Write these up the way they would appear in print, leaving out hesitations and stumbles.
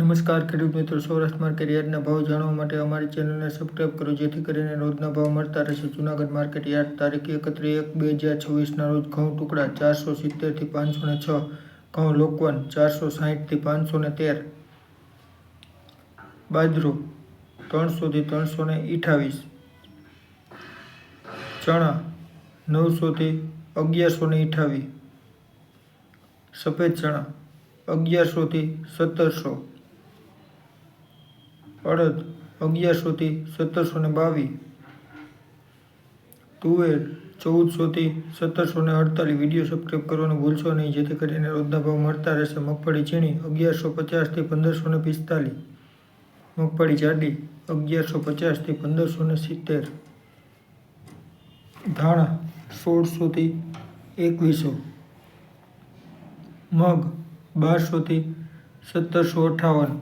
નમસ્કાર ખેડૂત મિત્રો, સૌરાષ્ટ્ર માર્કેટ યાર્ડના ભાવ જાણવા માટે અમારી ચેનલને સબસ્ક્રાઇબ કરો, જેથી કરીને રોજના ભાવ મળતા રહેશે. જૂનાગઢ માર્કેટ યાર્ડ તારીખ 31/1/2026 રોજ ઘઉં ટુકડા 470 થી 506, ઘઉં લોકવન 460 થી 513, બાજરો 300 થી 328, ચણા 900 થી 1128, સફેદ ચણા 1100 થી 1700, અડદ 1100 થી 1722, તુવેર 1400 થી 1748. વિડીયો સબસ્ક્રાઇબ કરવાનું ભૂલશો નહીં, જેથી કરીને રોજના ભાવ મળતા રહેશે. મગફળી ઝીણી 1150 થી 1545, મગફળી જાડી 1150 થી 1570, ધાણા 1600 થી 2100, મગ 1200 થી 1758,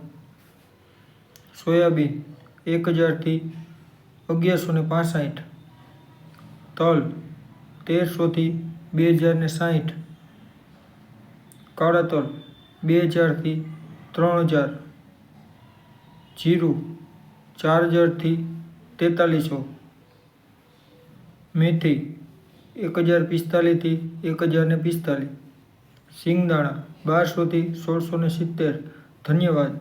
સોયાબીન 1000 થી 1165, તલ 1300 થી 2060, કાળા તલ 2000 થી 3000, જીરું 4000 થી 4300, મેથી 1045 થી 1045, સિંગદાણા 1200 થી 1670. ધન્યવાદ.